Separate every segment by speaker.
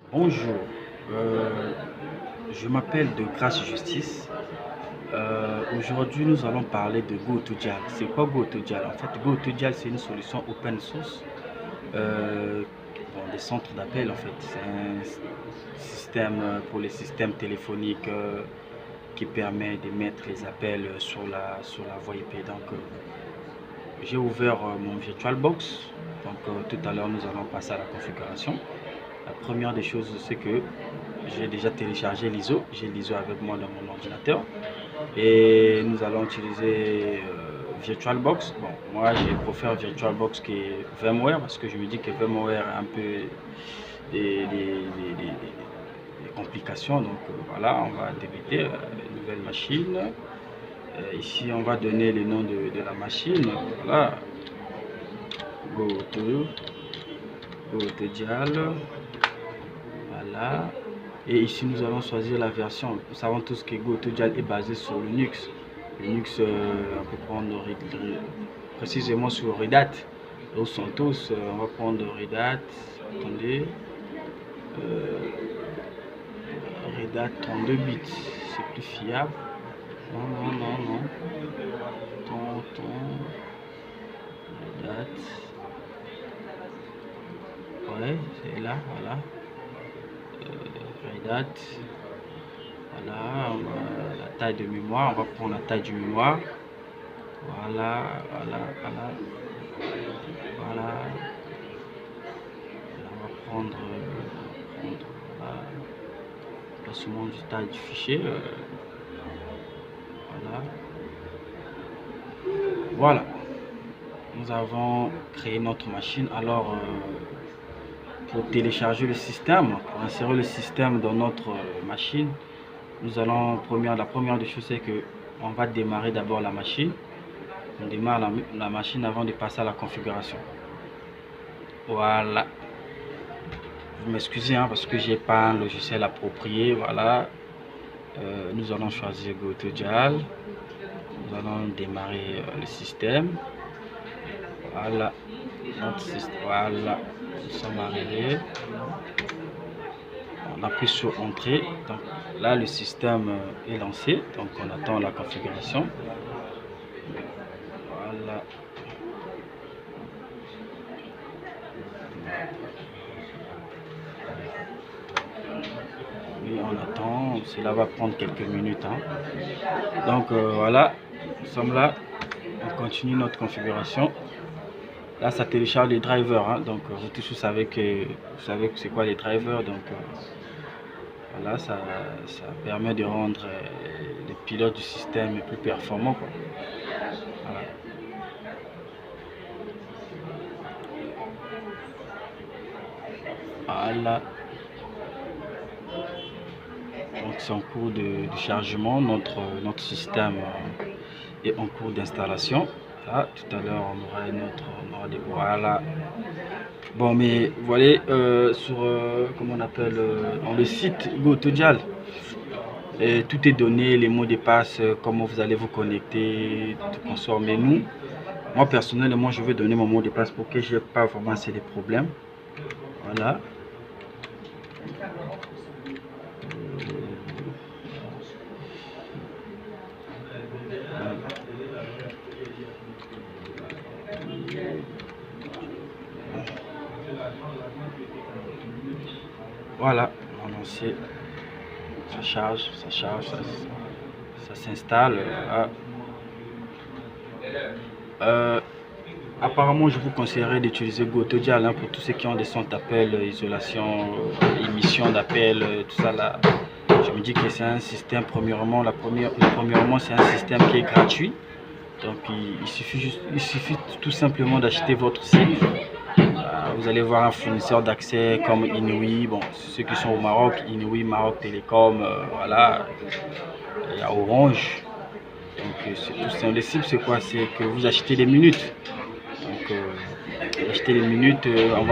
Speaker 1: Bonjour, je m'appelle de Grâce Justice. Aujourd'hui, nous allons parler de GoToJal. C'est quoi GoToJal? En fait, GoToJal, c'est une solution open source des centres d'appel. En fait, c'est un système pour les systèmes téléphoniques qui permet de mettre les appels sur la voie IP. Donc, j'ai ouvert mon VirtualBox. Donc, tout à l'heure, nous allons passer à la configuration. La première des choses, c'est que j'ai déjà téléchargé l'ISO. J'ai l'ISO avec moi dans mon ordinateur. Et nous allons utiliser VirtualBox. Bon, moi, j'ai préféré VirtualBox qui est VMware parce que je me dis que VMware a un peu des complications. Donc, voilà, on va débuter une nouvelle machine. Ici, on va donner le nom de la machine. Voilà. GoToJal. Voilà. Et ici, nous allons choisir la version. Nous savons tous que GoToJal est basé sur Linux. Linux, on peut prendre précisément sur Red Hat. Au Santos, on va prendre Red Hat. Attendez. Red Hat 32 bits. C'est plus fiable. Non. Red Hat. Ouais, c'est là, voilà. Red Hat. Voilà, la taille de mémoire, on va prendre la taille du mémoire. Voilà. On va prendre voilà, le placement du taille du fichier. Voilà. Nous avons créé notre machine. Alors, pour télécharger le système, pour insérer le système dans notre machine, nous allons, la première des choses, c'est que on va démarrer d'abord la machine. On démarre la machine avant de passer à la configuration. Voilà. Vous m'excusez parce que j'ai pas un logiciel approprié. Voilà. Nous allons choisir GoToJal. Nous allons démarrer le système. Voilà. Notre système. Voilà. Nous sommes arrivés. On appuie sur Entrée. Donc là, le système est lancé. Donc on attend la configuration. Voilà. Oui, on attend. Cela va prendre quelques minutes. Donc voilà, nous sommes là. On continue notre configuration. Là, ça télécharge les drivers. Donc vous tous savez que c'est quoi les drivers. Donc voilà, ça permet de rendre les pilotes du système plus performants. Voilà. Donc c'est en cours de chargement, notre système est en cours d'installation. Là, tout à l'heure on aura des voilà. Bon, mais vous voyez sur comment on appelle dans le site GoToJal, tout est donné, les mots de passe, comment vous allez vous connecter, tout consort. Mais moi personnellement, je vais donner mon mot de passe pour que je n'ai pas vraiment assez de problèmes. Voilà. Voilà, on a lancé, ça charge, ça s'installe. Apparemment, je vous conseillerais d'utiliser GoToJal pour tous ceux qui ont des centres d'appel, isolation, émission d'appel, tout ça là. Je me dis que c'est un système, premièrement, c'est un système qui est gratuit. Donc il suffit tout simplement d'acheter votre site. Vous allez voir un fournisseur d'accès comme Inouï, bon, ceux qui sont au Maroc, Inouï, Maroc Télécom, voilà, il y a Orange. Donc c'est tout simple. Le cible c'est quoi? C'est que vous achetez des minutes. Donc achetez les minutes, on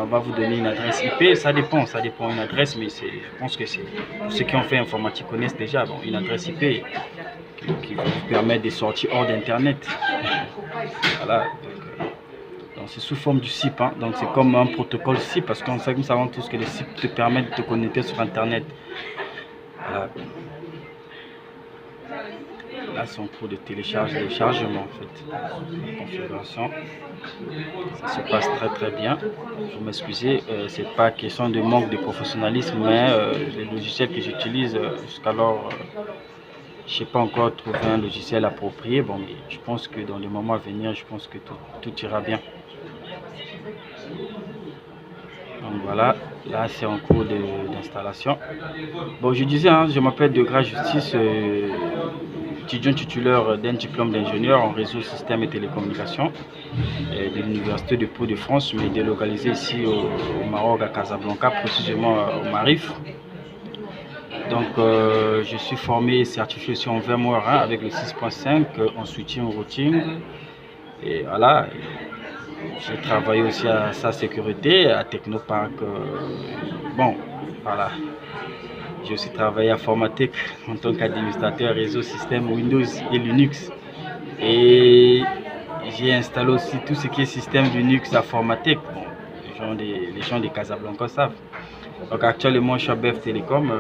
Speaker 1: va vous donner une adresse IP, ça dépend une adresse, mais je pense que c'est pour ceux qui ont fait informatique connaissent déjà, bon, une adresse IP qui va vous permettre de sortir hors d'internet. Voilà. Donc c'est sous forme du SIP, hein. Donc c'est comme un protocole SIP, parce qu'on sait, nous savons tous que le SIP te permet de te connecter sur Internet. Là, c'est en cours de téléchargement en fait. La configuration, ça se passe très bien. Vous m'excusez, c'est pas question de manque de professionnalisme, mais les logiciels que j'utilise jusqu'alors, je n'ai pas encore trouvé un logiciel approprié. Bon, mais je pense que dans les moments à venir, je pense que tout ira bien. Donc voilà, là c'est en cours d'installation. Bon, je disais, hein, je m'appelle Degrad Justice, étudiant titulaire d'un diplôme d'ingénieur en réseau, système et télécommunications de l'Université de Pau de France, mais délocalisé ici au Maroc, à Casablanca, précisément au Marif. Donc je suis formé et certifié aussi en VMware, hein, avec le 6.5 en switching routing. Et voilà, j'ai travaillé aussi à sa sécurité, à Technopark. Bon, voilà. J'ai aussi travaillé à Informatique en tant qu'administrateur réseau, système Windows et Linux. Et j'ai installé aussi tout ce qui est système Linux informatique. Bon, les gens de Casablanca savent. Donc actuellement, je suis à BF Télécom,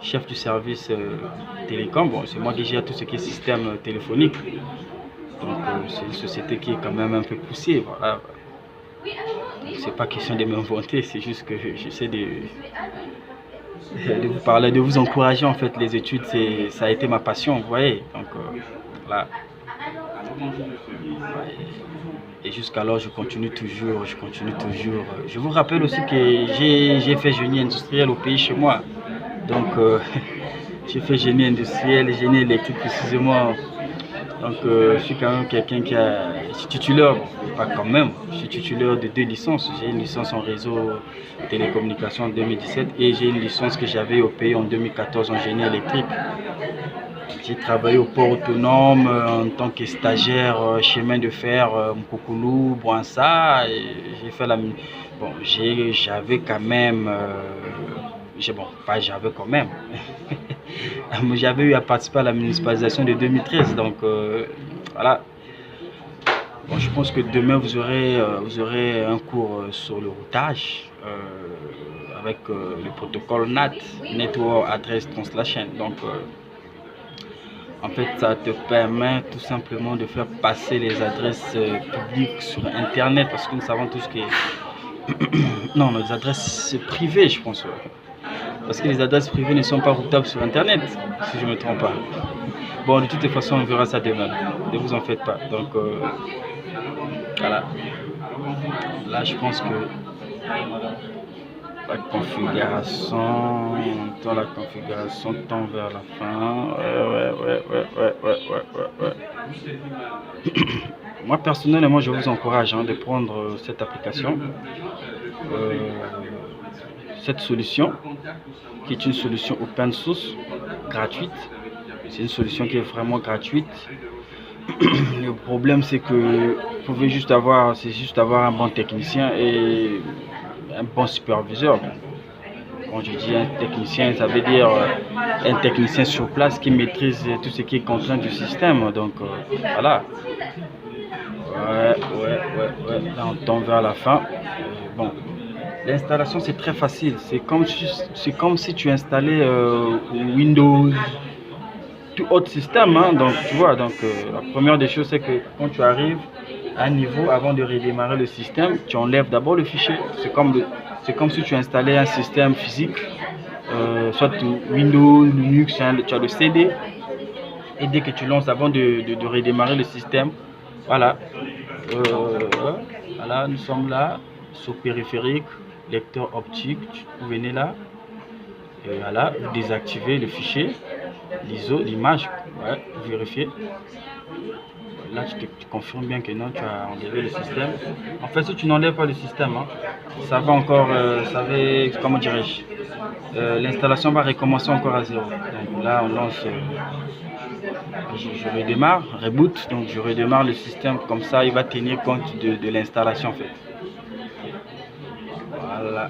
Speaker 1: chef du service télécom. Bon, c'est moi qui gère tout ce qui est système téléphonique. Donc c'est une société qui est quand même un peu poussée. Voilà. C'est pas question de m'inventer, c'est juste que j'essaie de vous parler, de vous encourager en fait. Les études, ça a été ma passion, vous voyez. Donc là. Et jusqu'alors, je continue toujours. Je vous rappelle aussi que j'ai fait génie industriel au pays chez moi. Donc, j'ai fait génie industriel et génie électrique précisément. Donc, je suis quand même quelqu'un je suis titulaire, pas quand même, je suis titulaire de 2 licences. J'ai une licence en réseau télécommunications en 2017 et j'ai une licence que j'avais au pays en 2014 en génie électrique. J'ai travaillé au port autonome en tant que stagiaire chemin de fer Mkoukoulou, Bouansa. J'ai fait la... Bon, j'avais quand même... Bon, pas j'avais quand même. J'avais eu à participer à la municipalisation de 2013. Donc, voilà. Bon, je pense que demain, vous aurez un cours sur le routage avec le protocole NAT, Network Address Translation. Donc, en fait, ça te permet tout simplement de faire passer les adresses publiques sur Internet, parce que nous savons tous que... non, les adresses privées, je pense. Parce que les adresses privées ne sont pas routables sur Internet, si je ne me trompe pas. Bon, de toute façon, on verra ça demain. Ne vous en faites pas. Donc, voilà. Là, je pense que la configuration tend vers la fin. Ouais. Moi, personnellement, je vous encourage de prendre cette application, cette solution, qui est une solution open source, gratuite. C'est une solution qui est vraiment gratuite. Le problème, c'est que vous pouvez juste avoir un bon technicien et un bon superviseur. Quand je dis un technicien, ça veut dire un technicien sur place qui maîtrise tout ce qui est contraint du système. Donc voilà. Ouais. Là, on tombe vers la fin. Bon, l'installation, c'est très facile. C'est comme si tu installais Windows, tout autre système, hein. Donc tu vois, donc la première des choses, c'est que quand tu arrives à un niveau, avant de redémarrer le système, tu enlèves d'abord le fichier. C'est comme si tu installais un système physique, soit Windows, Linux, tu as le CD, et dès que tu lances, avant de redémarrer le système, voilà. Voilà, nous sommes là sur périphérique, lecteur optique. Vous venez là, et voilà, vous désactivez le fichier, l'ISO, l'image, ouais, vous vérifiez. Là, tu confirmes bien que non, tu as enlevé le système. En fait, si tu n'enlèves pas le système, hein, ça va encore, comment dirais-je, l'installation va recommencer encore à zéro. Donc là, on lance, je redémarre, reboot, donc je redémarre le système, comme ça, il va tenir compte de l'installation en fait. Voilà.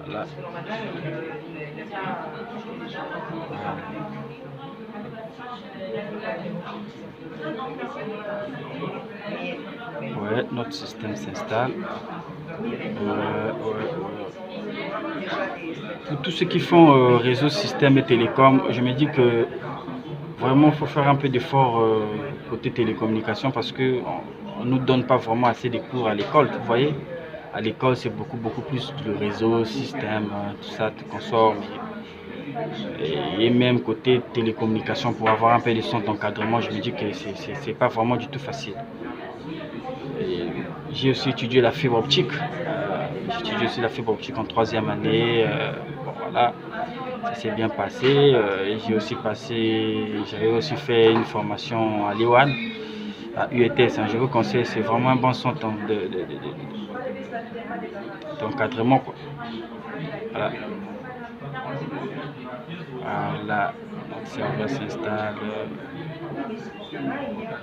Speaker 1: Voilà. Ouais, notre système s'installe. Pour tous ceux qui font réseau, système et télécom, je me dis que vraiment il faut faire un peu d'effort côté télécommunication parce que on nous donne pas vraiment assez de cours à l'école, vous voyez. À l'école, c'est beaucoup plus le réseau, système, tout ça, tout consort. Et même côté télécommunication, pour avoir un peu de son d'encadrement, je me dis que c'est pas vraiment du tout facile. J'ai aussi étudié la fibre optique. J'ai étudié aussi la fibre optique en troisième année. Bon, voilà, ça s'est bien passé. J'avais aussi fait une formation à l'IWAN, à UETS. Je vous conseille, c'est vraiment un bon centre d'encadrement, quoi. Voilà. Voilà, notre serveur s'installe.